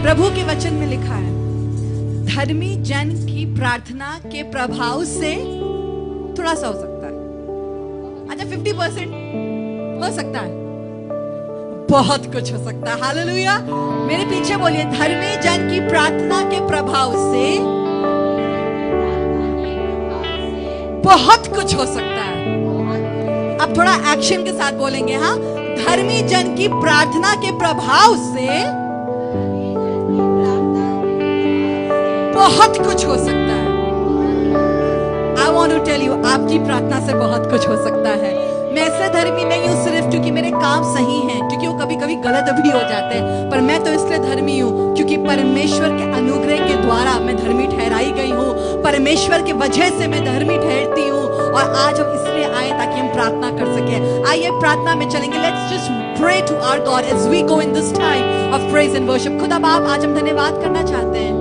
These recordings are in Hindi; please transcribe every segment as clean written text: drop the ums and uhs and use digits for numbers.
प्रभु के वचन में लिखा है, धर्मी जन की प्रार्थना के प्रभाव से थोड़ा सा हो सकता है, अच्छा 50% हो सकता है, बहुत कुछ हो सकता है। हालेलुया। मेरे पीछे बोलिए, धर्मी जन की प्रार्थना के प्रभाव से बहुत कुछ हो सकता है। अब थोड़ा एक्शन के साथ बोलेंगे। हाँ, धर्मी जन की प्रार्थना के प्रभाव से बहुत कुछ हो सकता है। I want to tell you, आपकी प्रार्थना से बहुत कुछ हो सकता है। मैं ऐसे धर्मी नहीं हूँ सिर्फ क्योंकि मेरे काम सही हैं, क्योंकि वो कभी कभी गलत भी हो जाते हैं, पर मैं तो इसलिए धर्मी हूँ क्योंकि परमेश्वर के अनुग्रह के द्वारा मैं धर्मी ठहराई गई हूँ। परमेश्वर के वजह से मैं धर्मी ठहरती हूँ। और आज हम इसलिए आए ताकि हम प्रार्थना कर सके। आइए प्रार्थना में चलेंगे। Let's just pray to our God as we go in this time of praise and worship. खुदा बाप, आज हम धन्यवाद करना चाहते हैं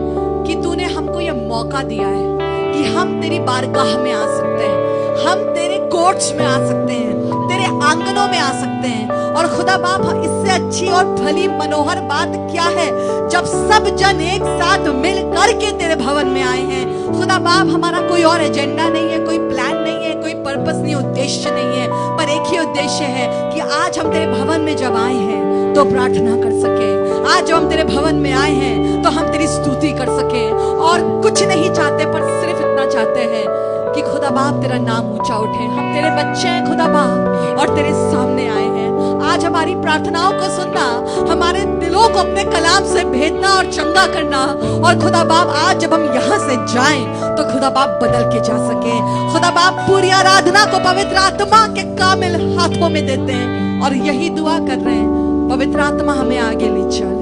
कि तूने हमको यह मौका दिया है कि हम तेरी बारगाह में आ सकते हैं, हम तेरे कोर्ट्स में आ सकते हैं, तेरे आंगनों में आ सकते हैं। और खुदा बाप, इससे अच्छी और भली मनोहर बात क्या है जब सब जन एक साथ मिल करके तेरे भवन में आए हैं। खुदा बाप, हमारा कोई और एजेंडा नहीं है, कोई प्लान नहीं है, कोई पर्पस नहीं, उद्देश्य नहीं है, पर एक ही उद्देश्य है कि आज हम तेरे भवन में जब आए हैं तो प्रार्थना कर सके। आज जब हम तेरे भवन में आए हैं तो हम तेरी स्तुति कर सके। और कुछ नहीं चाहते, पर सिर्फ इतना चाहते हैं कि खुदा बाप तेरा नाम ऊंचा उठे। हम तेरे बच्चे हैं खुदा बाप, और तेरे सामने आए हैं। आज हमारी प्रार्थनाओं को सुनना, हमारे दिलों को अपने कलाम से भेदना और चंगा करना। और खुदा बाप, आज जब हम यहाँ से जाएं तो खुदा बाप बदल के जा सके। खुदा बाप, पूरी आराधना को पवित्र आत्मा के कामिल हाथों में देते हैं और यही दुआ कर रहे हैं, पवित्र आत्मा हमें आगे ले चल,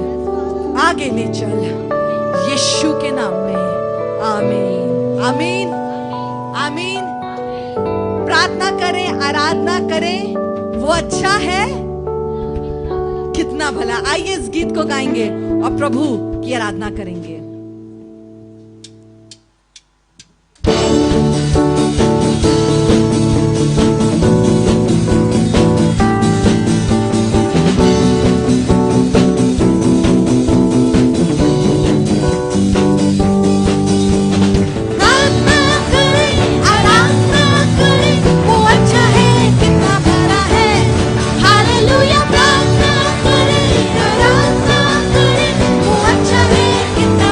आगे ले चल, यीशु के नाम में। आमीन, आमीन, आमीन। प्रार्थना करें, आराधना करें, वो अच्छा है, कितना भला। आइए इस गीत को गाएंगे और प्रभु की आराधना करेंगे। प्रार्थना करें, वो अच्छा है, कितना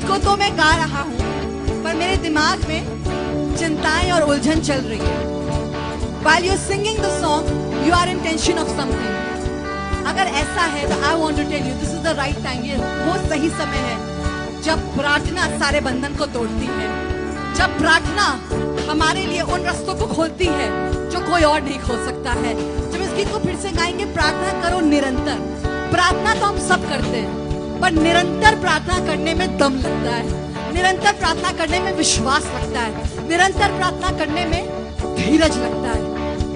गीत को तो मैं गा रहा हूँ, पर मेरे दिमाग में चिंताएं और उलझन चल रही है। While you're singing the song, you are in tension of something. अगर ऐसा है तो I want to tell you, this is the right time. ये वो सही समय है जब प्रार्थना सारे बंधन को तोड़ती है, जब प्रार्थना हमारे लिए उन रास्तों को खोलती है जो कोई और नहीं खोल सकता है। जब इस गीत को फिर से गाएंगे, प्रार्थना करो निरंतर। प्रार्थना तो हम सब करते हैं, पर निरंतर प्रार्थना करने में दम लगता है, निरंतर प्रार्थना करने में विश्वास लगता है, निरंतर प्रार्थना करने में धीरज लगता है।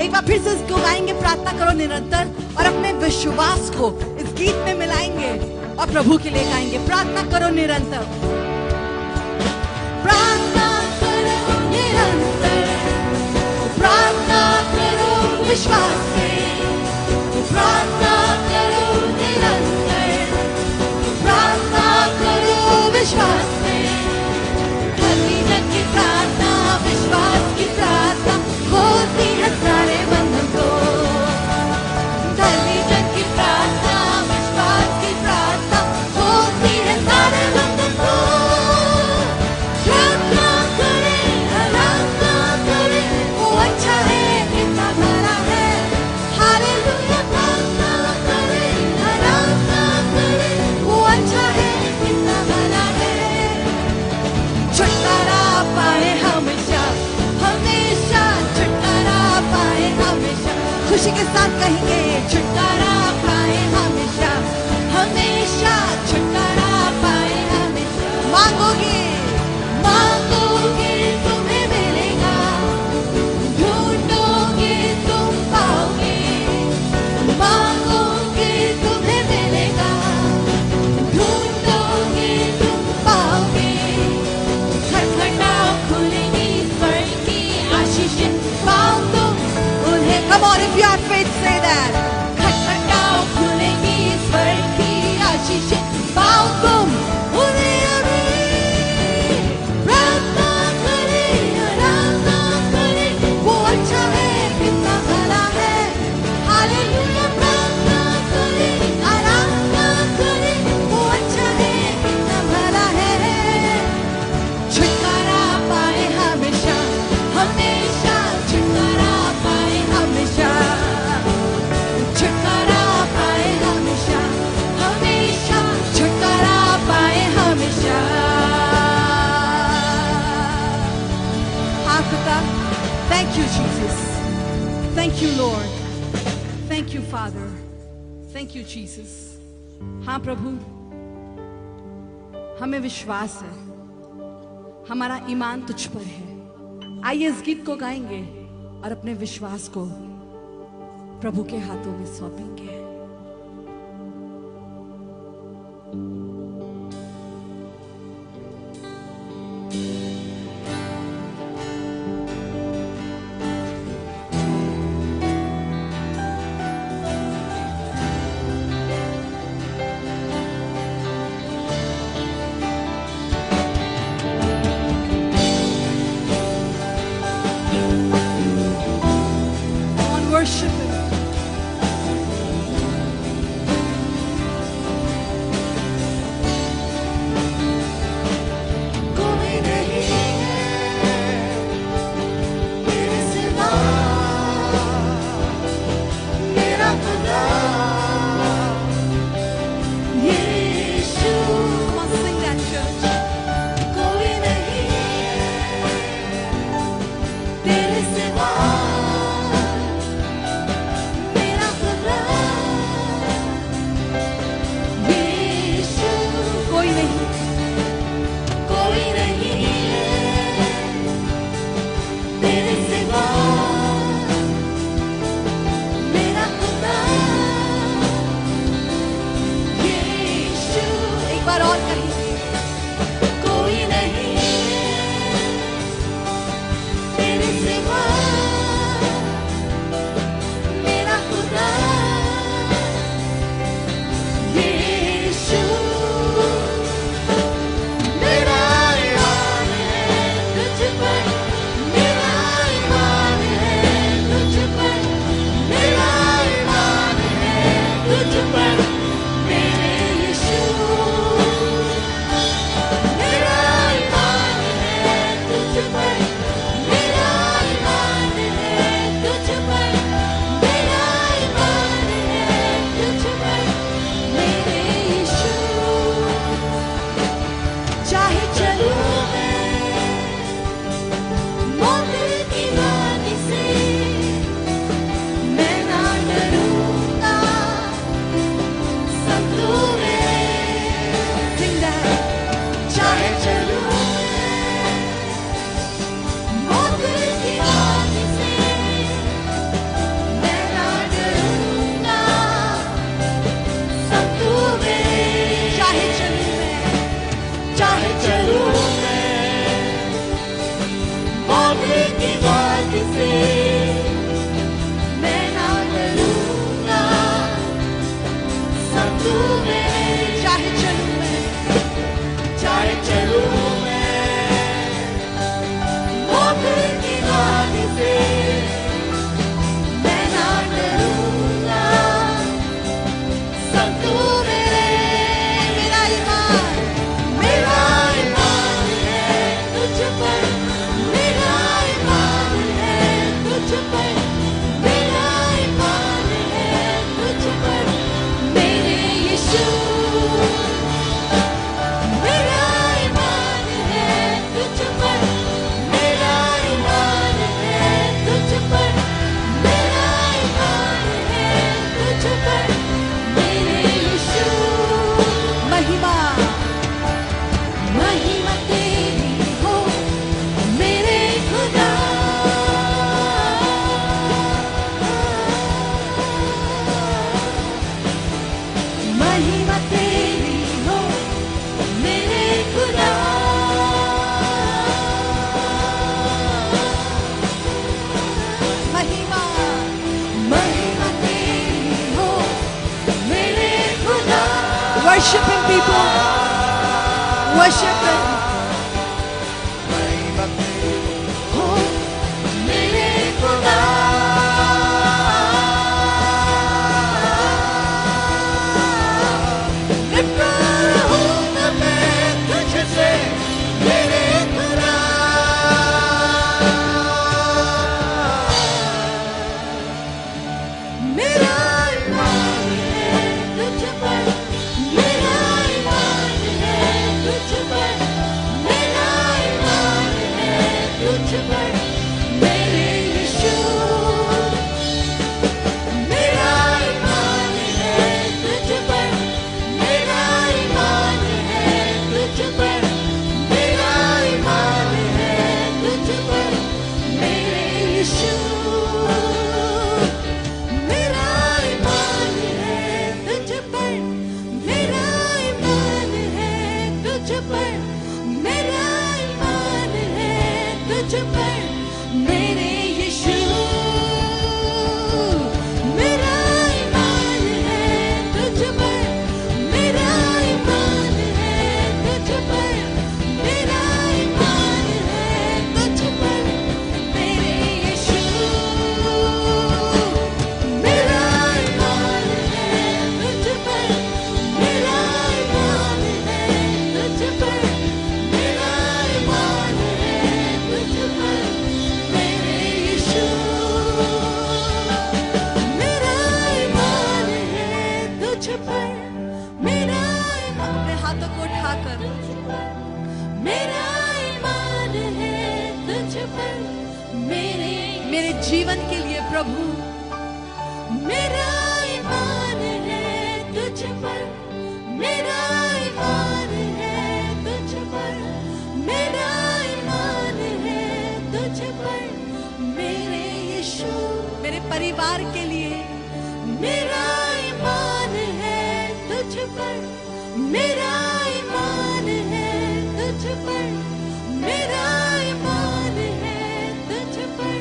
एक बार फिर से इसको गाएंगे, प्रार्थना करो निरंतर, और अपने विश्वास को इस गीत में मिलाएंगे और प्रभु के लिए गाएंगे। प्रार्थना करो निरंतर, प्रार्थना करो निरंतर, प्रार्थना करो विश्वास से, प्रार्थना करो निरंतर, प्रार्थना करो विश्वास से। धर्मी जन की प्रार्थना, विश्वास की प्रार्थना होती है सारे बंधन को। धर्मी जन की प्रार्थना, विश्वास की प्रार्थना होती है सारे बंधन को। प्रार्थना करें, आराधना करें, वो अच्छा है, कितना भला है। हालेलुया। प्रार्थना करें, आराधना करें, वो अच्छा है, कितना भला है। छुटकारा पाए हमेशा, हमेशा छुटकारा पाए हमेशा। खुशी के साथ कहेंगे, छुटकारा पाए हमेशा, हमेशा छुटकारा पाए हमेशा। मांगोगे, मांगोगे तुम्हें मिलेगा, ढूंढोगे तुम पाओगे। मांगोगे तुम्हें मिलेगा, ढूंढोगे तुम पाओगे। खटखटाओ, खुलेगी स्वर्ग की आशीषें पाओ तुम उन्हें। Come on, if you have faith, say that. खटखटाओ, खुलेगी स्वर्ग की आशीषें पाओ तुम उन्हें अभी। प्रार्थना करें, आराधना करें, वो अच्छा है, कितना भला है। हालेलुया। प्रार्थना करें, आराधना करें, वो अच्छा है, कितना भला है। छुटकारा पाए हमेशा, हमेशा छुटकारा पाए हमेशा, छुटकारा पाए हमेशा, हमेशा छुटकारा पाए हमेशा। हाँ खुदा, thank you Jesus, thank you Lord, thank you father, thank you Jesus. हाँ प्रभु, हमें विश्वास है, हमारा ईमान तुझ पर है। आइए इस गीत को गाएंगे और अपने विश्वास को प्रभु के हाथों में सौंपेंगे। On worship him. कोई नहीं है तेरे सिवा, मेरा खुदा यीशु। Come on, sing that, church. कोई नहीं है तेरे सिवा, मेरा खुदा यीशु। कोई नहीं, कोई नहीं है तेरे सिवा, मेरा खुदा यीशु। एक बार और कहिए, कोई नहीं है तेरे सिवा, मेरा खुदा यीशु। मेरा ईमान है तुझ पर, मेरा ईमान है तुझ पर, मेरा ईमान है तुझ पर, मेरे यीशु। मेरा की बात से मैं ना डरूंगा, सब तू मेरे। चाहे चलूं मैं, चाहे चलूं मैं मौत की बात से, मैं ना डरूंगा, सब तू मेरे। मेरा ईमान है तुझ पर, मेरा ईमान है तुझ पर, मेरा ईमान है तुझ पर, मेरे यीशु। मेरा ईमान है तुझ पर, मेरा ईमान है तुझ पर, मेरा ईमान है तुझ पर, मेरे यीशु। महिमा महिमा तेरी हो मेरे खुदा, महिमा तेरी हो मेरे खुदा। महिमा महिमा तेरी हो मेरे खुदा। Worship him, people. Worship him. हो मेरे खुदा। लिपटा रहूंगा मैं तुझसे मेरे खुदा। मेरा ईमान है तुझ पर, मेरा ईमान है तुझ पर, मेरा ईमान है तुझ पर, मेरे यीशु। मेरा ईमान है तुझ पर, मेरा ईमान है तुझ पर, मेरा ईमान है तुझ पर, मेरे यीशु। मेरा ईमान है तुझ पर, मेरा ईमान है तुझ पर, मेरा ईमान है तुझ पर, मेरे यीशु। मेरा ईमान है तुझ पर, मेरा ईमान है तुझ पर, मेरा ईमान है तुझ पर, मेरे यीशु। मेरा ईमान है तुझ पर, मेरा ईमान है तुझ पर, मेरा ईमान है तुझ पर, मेरे यीशु। मेरा ईमान है तुझ पर, मेरा ईमान। अपने हाथों को उठाकर, मेरा ईमान है तुझ पर, मेरे जीवन के लिए प्रभु। मेरा ईमान है तुझ पर, मेरा ईमान है तुझ पर, मेरा ईमान है तुझ पर, मेरे यीशु। मेरे परिवार के लिए मेरा ईमान है तुझ पर, मेरा ईमान है तुझ पर, मेरा ईमान है तुझ पर,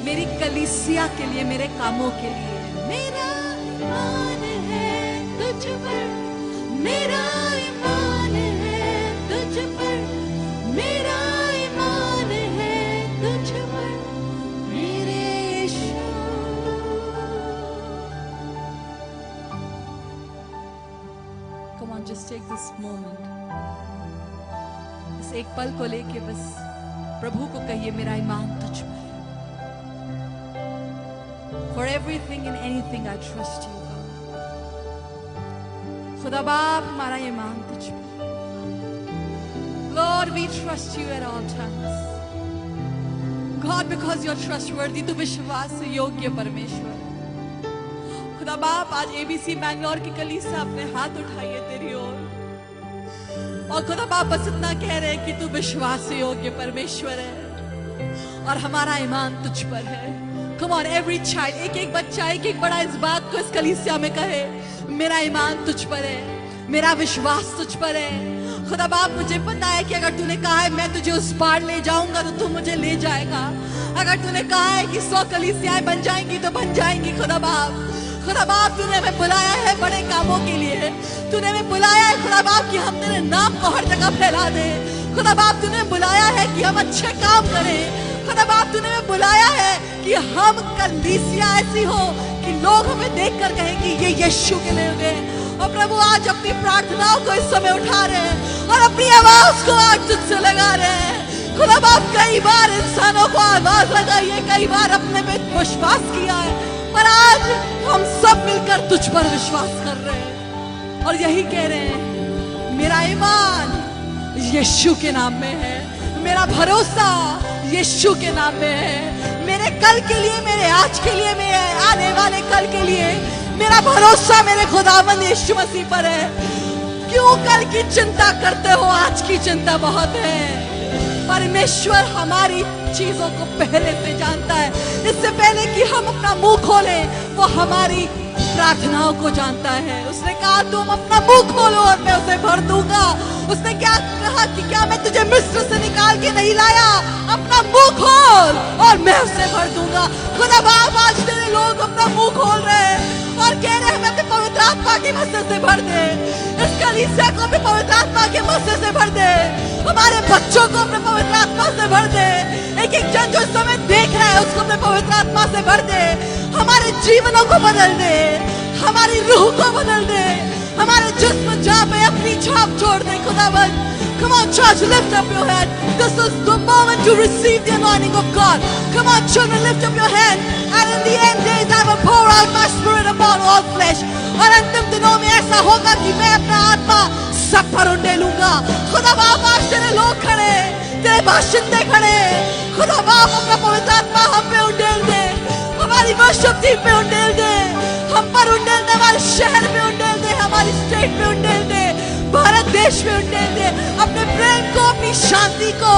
मेरी कलीसिया के लिए, मेरे कामों के लिए मेरा ईमान है तुझ पर, मेरा ईमान है तुझ पर, मेरा ईमान है तुझ पर, मेरे यीशु। Come on, just take this moment. इस एक पल को लेके बस प्रभु को कहिए, मेरा ईमान तुझ पर है। For everything and anything I trust you, God. खुदा बाप, हमारा ईमान तुझ पर। Lord, we trust you at all times. God, because you're trustworthy, तू विश्वास योग्य परमेश्वर है। खुदा बाप, आज एबीसी बैंगलोर की कलीसिया अपने हाथ उठाइए तेरी ओर, और खुदा बाप बस इतना कह रहे हैं कि तू विश्वास योग्य परमेश्वर है और हमारा ईमान तुझ पर है। Come on, every child, एक एक बच्चा, एक एक बड़ा इस बात को इस कलीसिया में कहे, मेरा ईमान तुझ पर है, मेरा विश्वास तुझ पर है। खुदा बाप मुझे पता है कि अगर तूने कहा है मैं तुझे उस पार ले जाऊंगा तो तू मुझे ले जाएगा। अगर तूने कहा है कि 100 कलीसियाएं बन जाएंगी तो बन जाएंगी। खुदा बाप तूने हमें बुलाया है बड़े कामों के लिए। तूने हमें बुलाया है खुदा बाप कि हम तेरे नाम को हर जगह फैला दे। खुदा बाप तूने बुलाया है कि हम अच्छे काम करें। खुदा बाप तूने हमें बुलाया है कि हम कलीसिया ऐसी हो कि लोग हमें देखकर कहेंगे ये यीशु के लिए गए। और प्रभु आज अपनी प्रार्थनाओं को इस समय उठा रहे हैं और अपनी आवाज को आज तुझसे लगा रहे हैं। खुदा बाप कई बार इंसानों को आवाज लगाई है, कई बार अपने में विश्वास किया है, पर आज हम सब मिलकर तुझ पर विश्वास कर रहे हैं और यही कह रहे हैं मेरा ईमान यीशु के नाम में है, मेरा भरोसा यीशु के नाम में है। मेरे कल के लिए, मेरे आज के लिए, मेरे आने वाले कल के लिए मेरा भरोसा मेरे खुदावंद यीशु मसीह पर है। क्यों कल की चिंता करते हो, आज की चिंता बहुत है। परमेश्वर हमारी चीजों को पहले से जानता है। इससे पहले कि हम अपना मुंह खोलें वो हमारी प्रार्थनाओं को जानता है। उसने कहा तुम अपना मुंह खोलो और मैं उसे भर दूंगा। उसने क्या कहा कि क्या मैं तुझे मिस्र से निकाल के नहीं लाया, अपना मुंह खोल और मैं उसे भर दूंगा। खुदा बाप आज तेरे लोग अपना मुंह खोल रहे हैं और कह रहे हैं हमें अपने पवित्र आत्मा के मस्से से भर दे। इस कलीसिया को अपने पवित्र आत्मा के मस्से से भर दे। हमारे बच्चों को अपने पवित्र आत्मा से भर दे। एक एक जन जो इस समय देख रहा है उसको अपने पवित्र आत्मा से भर दे। हमारे जीवनों को बदल दे, हमारी रूह को बदल दे, हमारे जिस्म जहाँ पे अपनी छाप छोड़ दे। खुदावंद, come on church, lift up your hand. This is the moment to receive the anointing of God. Come on children, lift up your hand. And in the end days I will pour out my spirit upon all flesh. और अंतिम दिनों में ऐसा होगा कि मैं अपना आत्मा सब पर उंडेलूंगा। खुदा बाप आज तेरे लोग खड़े, तेरे बाशिंदे खड़े, खुदा बाप अपना पवित्र आत्मा हम पे उंडेल दे, हमारी वर्शिप टीम पे उंडेल दे, हम पर उंडेल दे, हमारे शहर में उंडेल दे, हमारी स्टेट में उंडेल दे, भारत देश में उंडेल दे। अपने प्रेम को, अपनी शांति को,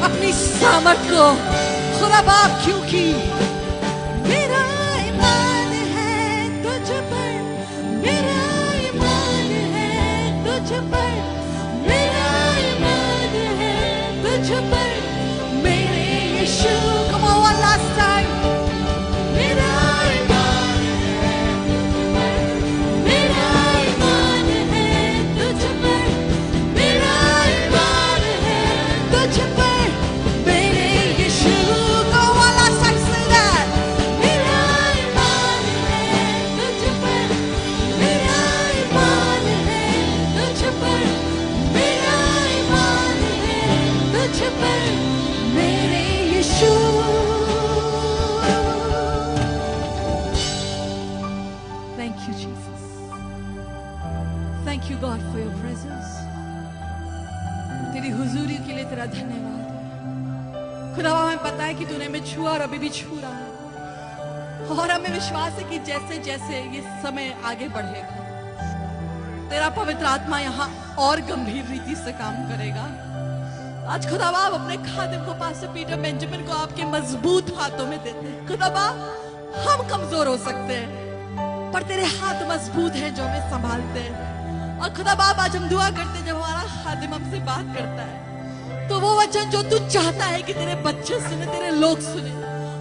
अपनी सामर्थ को खुदा बाप, क्योंकि मेरा ईमान है तुझ पर, मेरा ईमान है तुझ पर, मेरा ईमान है तुझ पर, मेरे यीशु। Come on one last time. मेरा ईमान है तुझ पर, मेरा ईमान है तुझ पर, मेरा ईमान है तुझ पर, मेरे यीशु। Come on one last time, say that. मेरा ईमान है तुझ पर, मेरा ईमान है तुझ पर, मेरा ईमान है तुझ पर, मेरे यीशु। Thank you, Jesus. Thank you, God, for your presence. तेरी हुजूरी के लिए तेरा धन्यवाद है। खुदा हमें पता है कि तूने हमें छुआ और अभी भी छू रहा है, और हमें विश्वास है कि जैसे जैसे ये समय आगे बढ़ेगा तेरा पवित्र आत्मा यहाँ और गंभीर रीति से काम करेगा। आज खुदा बाप अपने खादिम को, पास्टर पीटर बेंजामिन को आपके मजबूत हाथों में देते हैं। खुदा बाप हम कमजोर हो सकते हैं पर तेरे हाथ मजबूत हैं जो हमें संभालते हैं। और खुदा बाप आज हम दुआ करते हैं जब हमारा खादिम हमसे बात करता है तो वो वचन जो तू चाहता है कि तेरे बच्चे सुने, तेरे लोग सुने,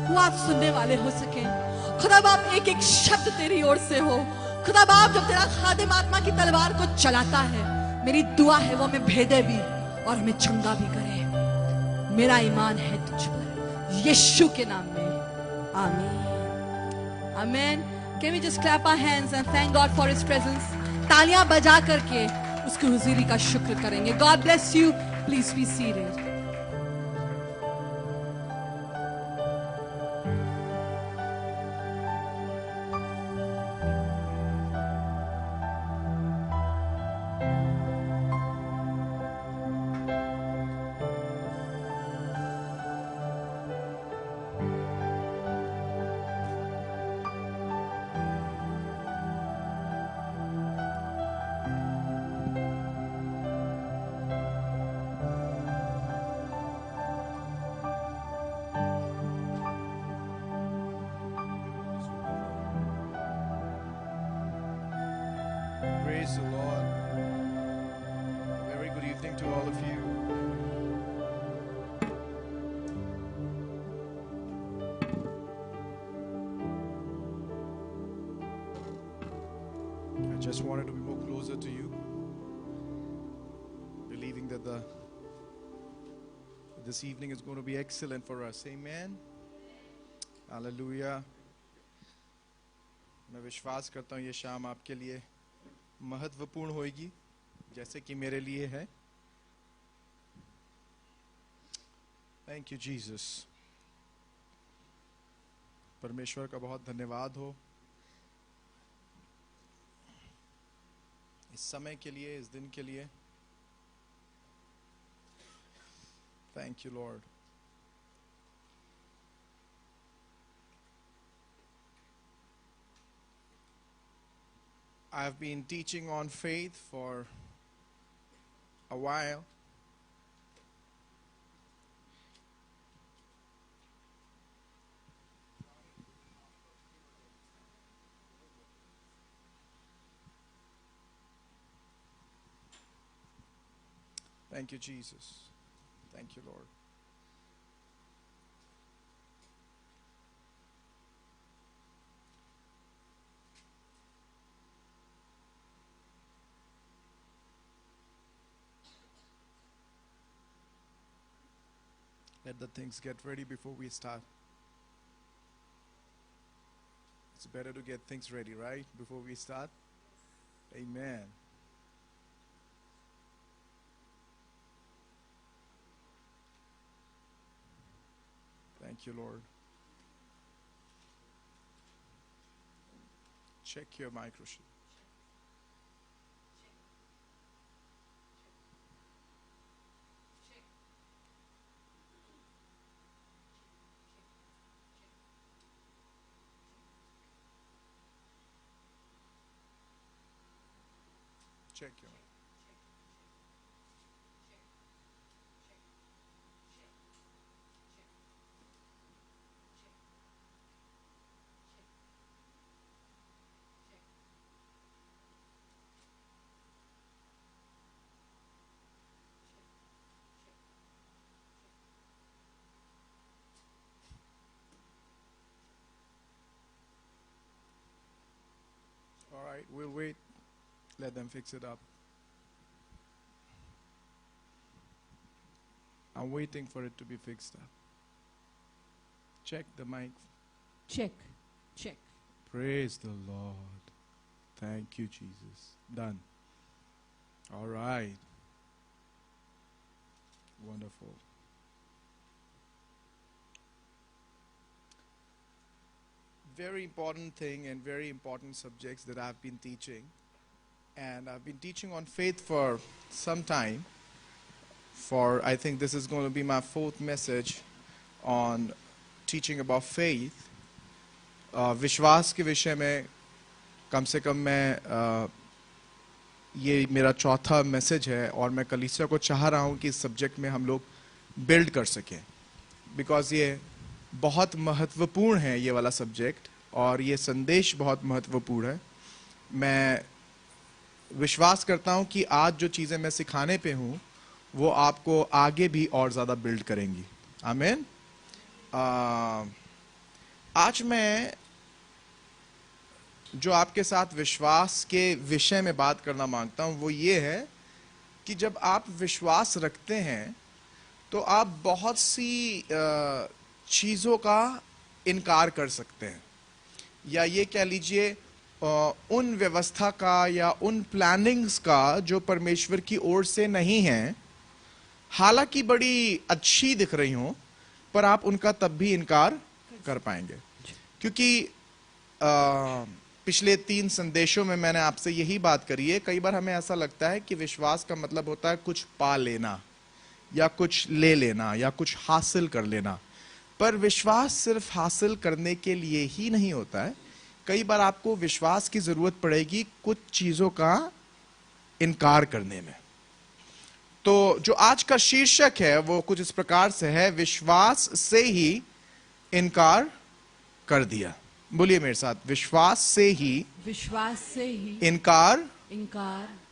वो आज सुनने वाले हो सके। खुदा बाप एक एक शब्द तेरी ओर से हो। खुदा बाप जब तेरा खादिम आत्मा की तलवार को चलाता है, मेरी दुआ है वो हमें भेदे भी और हमें चंगा भी करे। मेरा ईमान है तुझ पर, यीशु के नाम में, आमीन, आमीन। Can we just clap our hands and thank God for His presence? तालियां बजा करके उसकी हुजूरी का शुक्र करेंगे। God bless you. Please be seated. Just wanted to be more closer to you, believing that this evening is going to be excellent for us. Amen. Hallelujah. मैं विश्वास करता हूँ ये शाम आपके लिए महत्वपूर्ण होगी जैसे कि मेरे लिए है. Thank you Jesus. परमेश्वर का बहुत धन्यवाद हो इस समय के लिए, इस दिन के लिए. Thank you Lord. I've been teaching on faith for a while. Thank you, Jesus. Thank you, Lord. Let the things get ready before we start. It's better to get things ready, right? Before we start. Amen. Thank you, Lord. Check your microphone. Check your. All right, we'll wait. Let them fix it up. I'm waiting for it to be fixed up. Check the mic. Check. Check. Praise the Lord. Thank you, Jesus. Done. All right. Wonderful. Very important thing and very important subjects that I've been teaching. And I've been teaching on faith for some time. I think this is going to be my fourth message on teaching about faith. विश्वास के विषय में कम से कम मैं ये मेरा चौथा मैसेज है और मैं कलीसिया को चाह रहा हूँ कि इस सब्जेक्ट में हम लोग बिल्ड कर सकें. बिकॉज ये बहुत महत्वपूर्ण है ये वाला सब्जेक्ट और ये संदेश बहुत महत्वपूर्ण है. मैं विश्वास करता हूँ कि आज जो चीज़ें मैं सिखाने पे हूँ वो आपको आगे भी और ज़्यादा बिल्ड करेंगी. आमीन. आज मैं जो आपके साथ विश्वास के विषय में बात करना मांगता हूँ वो ये है कि जब आप विश्वास रखते हैं तो आप बहुत सी चीज़ों का इनकार कर सकते हैं या ये कह लीजिए उन व्यवस्था का या उन प्लानिंग्स का जो परमेश्वर की ओर से नहीं है, हालांकि बड़ी अच्छी दिख रही हों, पर आप उनका तब भी इनकार कर पाएंगे. क्योंकि पिछले 3 संदेशों में मैंने आपसे यही बात करी है. कई बार हमें ऐसा लगता है कि विश्वास का मतलब होता है कुछ पा लेना या कुछ ले लेना या कुछ हासिल कर लेना. पर विश्वास सिर्फ हासिल करने के लिए ही नहीं होता है. कई बार आपको विश्वास की जरूरत पड़ेगी कुछ चीजों का इनकार करने में. तो जो आज का शीर्षक है वो कुछ इस प्रकार से है, विश्वास से ही इनकार कर दिया. बोलिए मेरे साथ, विश्वास से ही इनकार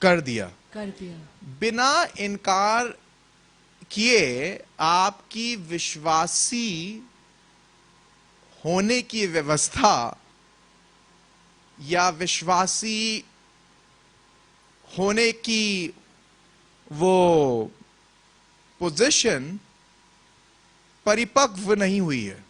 कर दिया. बिना इनकार किए आपकी विश्वासी होने की व्यवस्था या विश्वासी होने की वो पोजीशन परिपक्व नहीं हुई है।